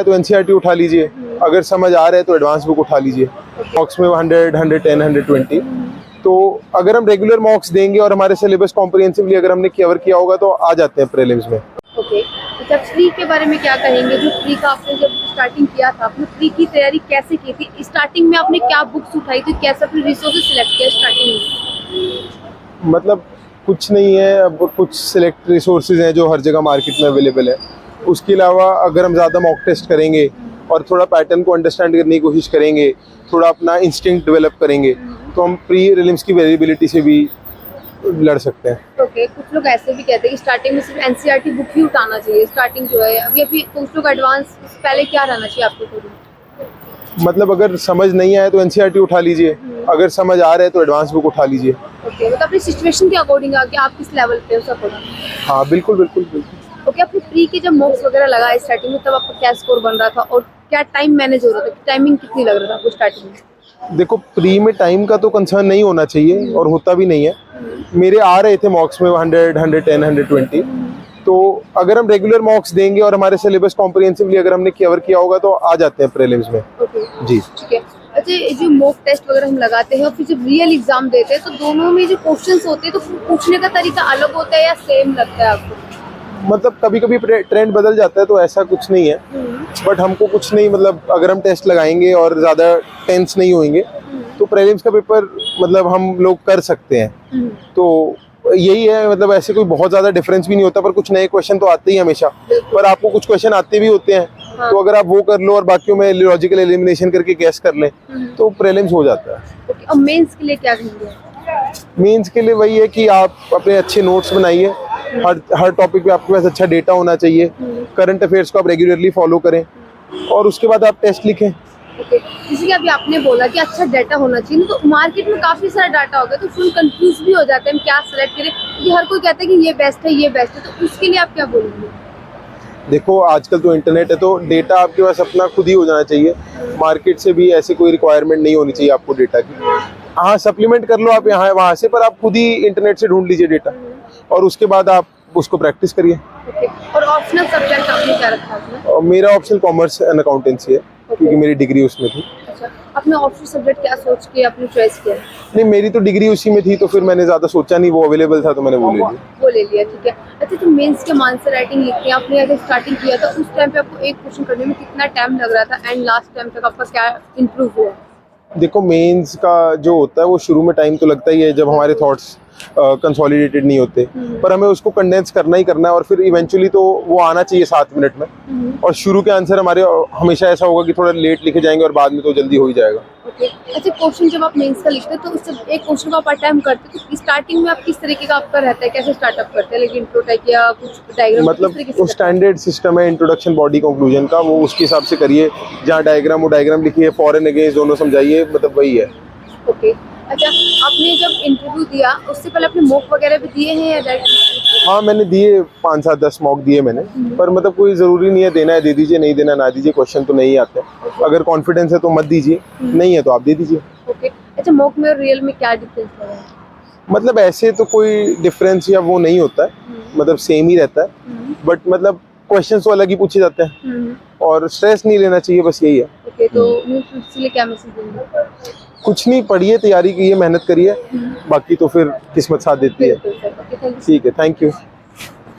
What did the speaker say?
है तो एनसीईआरटी उठा लीजिए, अगर समझ आ रहा है तो एडवांस बुक उठा लीजिए। मॉक्स में 100, 110, 120, तो अगर हम रेगुलर मॉक्स देंगे और हमारे सिलेबस कॉम्प्रिहेंसिवली अगर हमने कवर किया होगा तो आ जाते हैं प्रीलिम्स में। ओके, अच्छा प्री के बारे में क्या कहेंगे? जो प्री का आपने जब स्टार्टिंग किया था, आपने प्री की तैयारी कैसे की थी? स्टार्टिंग में आपने क्या बुक्स उठाई थी, कैसे अपने रिसोर्सेज सिलेक्ट किया स्टार्टिंग में? मतलब कुछ नहीं है, अब कुछ सिलेक्ट रिसोर्सेज हैं जो हर जगह मार्केट में अवेलेबल है। उसके अलावा अगर हम ज़्यादा मॉक टेस्ट करेंगे और थोड़ा पैटर्न को अंडरस्टैंड करने की कोशिश करेंगे, थोड़ा अपना इंस्टिंक्ट डेवलप करेंगे, तो हम प्री रिलिम्स की वेरिएबिलिटी से भी लड़ सकते हैं। ओके, कुछ लोग ऐसे भी कहते हैं कि स्टार्टिंग में सिर्फ एनसीईआरटी बुक ही उठाना चाहिए। स्टार्टिंग जो है अभी कुछ लोग एडवांस पहले क्या रहना चाहिए आपको पूरी? मतलब अगर समझ नहीं आए तो एनसीईआरटी उठा लीजिए, अगर समझ आ रहा है तो एडवांस बुक उठा लीजिए। ओके, मतलब अपनी सिचुएशन के अकॉर्डिंग आके आप किस लेवल पे हो उस अकॉर्डिंग? हाँ बिल्कुल बिल्कुल बिल्कुल। ओके, अपने प्री के जब मॉक्स वगैरह लगा स्टार्टिंग में, तब आपका क्या स्कोर बन रहा था और क्या टाइम मैनेज हो रहा था? टाइमिंग कितनी लग रहा था आपको स्टार्टिंग में? देखो, प्री में टाइम का तो कंसर्न नहीं होना चाहिए और होता भी नहीं है। मेरे आ रहे थे मॉक्स में 100, 110, 120, तो अगर हम रेगुलर मॉक्स देंगे और हमारे सिलेबस कॉम्प्रिहेंसिवली अगर हमने कवर किया होगा तो आ जाते हैं प्रीलिम्स में। ओके जी ठीक है। अच्छा, ये जो मॉक टेस्ट वगैरह हम लगाते हैं और फिर जब रियल एग्जाम देते हैं, तो दोनों में जो क्वेश्चंस होते हैं तो पूछने का तरीका अलग होता है या सेम लगता है आपको? मतलब कभी कभी ट्रेंड बदल जाता है, तो ऐसा कुछ नहीं है। बट हमको कुछ नहीं, मतलब अगर हम टेस्ट लगाएंगे और ज़्यादा टेंस नहीं होंगे तो प्रीलिम्स का पेपर मतलब हम लोग कर सकते हैं। तो यही है, मतलब ऐसे कोई बहुत ज़्यादा डिफरेंस भी नहीं होता, पर कुछ नए क्वेश्चन तो आते ही हमेशा, पर आपको कुछ क्वेश्चन आते भी होते हैं। हाँ। तो अगर आप वो कर लो और बाकियों में लॉजिकल एलिमिनेशन करके गैस कर लें तो प्रीलिम्स हो जाता है। ओके, अब मेंस के लिए क्या कहेंगे? मेंस के लिए वही है कि आप अपने अच्छे नोट्स बनाइए, हर टॉपिक पे आपके पास अच्छा डेटा होना चाहिए, करंट अफेयर्स को आप रेगुलरली फॉलो करें और उसके बाद आप टेस्ट लिखें। ओके, जैसे कि अभी आपने बोला कि अच्छा डाटा होना चाहिए, तो मार्केट में काफी सारा डाटा हो गया तो फुल कंफ्यूज भी हो जाते हैं हम क्या सेलेक्ट करें, क्योंकि हर कोई कहता है कि ये बेस्ट है, ये बेस्ट है, तो उसके लिए आप क्या बोलेंगे? देखो, आजकल तो इंटरनेट है, तो डेटा आपके पास अपना खुद ही हो जाना चाहिए। मार्केट से भी ऐसे कोई रिक्वायरमेंट नहीं होनी चाहिए आपको डेटा की। हाँ, सप्लीमेंट कर लो आप यहाँ वहाँ से, पर आप खुद ही इंटरनेट से ढूंढ लीजिए डेटा और उसके बाद आप उसको प्रैक्टिस करिए। ओके, और ऑप्शनल सब्जेक्ट आपने क्या रखा उसमें? और मेरा ऑप्शन कॉमर्स एंड अकाउंटेंसी है, क्योंकि मेरी डिग्री उसमें थी। अच्छा, आपने ऑप्शनल सब्जेक्ट क्या सोच के अपनी चॉइस किया? नहीं, मेरी तो डिग्री उसी में थी, तो फिर मैंने ज़्यादा सोचा नहीं, वो अवेलेबल था तो मैंने वो ले लिया। वो ले लिया, ठीक है। अच्छा, तो मेंस के आंसर राइटिंग लिखते हैं, आपने अगर स्टार्टिंग किया था उस टाइम पे आपको एक क्वेश्चन करने में कितना टाइम लग रहा था एंड लास्ट टाइम तक आपका क्या इंप्रूव हुआ? देखो, मेंस का जो होता है वो शुरू में टाइम तो लगता ही है, जब हमारे थॉट्स कंसोलिडेटेड नहीं होते, पर हमें उसको कंडेंस करना ही करना है और फिर इवेंचुअली तो वो आना चाहिए 7 मिनट में। और शुरू के आंसर हमारे हमेशा ऐसा होगा कि थोड़ा लेट लिखे जाएंगे और बाद में तो जल्दी हो ही जाएगा। ओके, अच्छा, क्वेश्चन जब आप मेंस का लिखते हैं तो उससे एक क्वेश्चन को आप अटेम्प्ट करते हैं, तो स्टार्टिंग में आप किस तरीके का आपका रहता है, कैसे स्टार्टअप करते हैं? लेकिन इंट्रो टाइप या कुछ डायग्राम, मतलब वो स्टैंडर्ड सिस्टम है इंट्रोडक्शन बॉडी कंक्लूजन का, वो उसके हिसाब से करिए। जहाँ डायग्राम वो डायग्राम लिखिए, फॉर एंड अगेंस्ट दोनों समझाइए, मतलब वही है। ओके, अच्छा, आपने जब इंटरव्यू दिया उससे पहले आपने मॉक वगैरह भी दिए हैं या डायरेक्ट? हाँ, मैंने दिए 5, 7, 10 मॉक दिए मैंने, पर मतलब कोई ज़रूरी नहीं है, देना है दे दीजिए, नहीं देना ना दीजिए, क्वेश्चन तो नहीं आते। अगर कॉन्फिडेंस है तो मत दीजिए, नहीं है तो आप दे दीजिए। ओके, अच्छा, मॉक में और रियल में क्या डिफरेंस है? मतलब ऐसे तो कोई डिफरेंस या वो नहीं होता है, मतलब सेम ही रहता है, बट मतलब क्वेश्चंस तो अलग ही पूछे जाते हैं और स्ट्रेस नहीं लेना चाहिए, बस यही है। ओके, तो इसलिए क्या मैसेज देंगे? कुछ नहीं, पढ़िए, तैयारी कीजिए, मेहनत करिए, बाकी तो फिर किस्मत साथ देती है। बिल्कुल सर, ओके, थैंक यू। ठीक है, थैंक यू।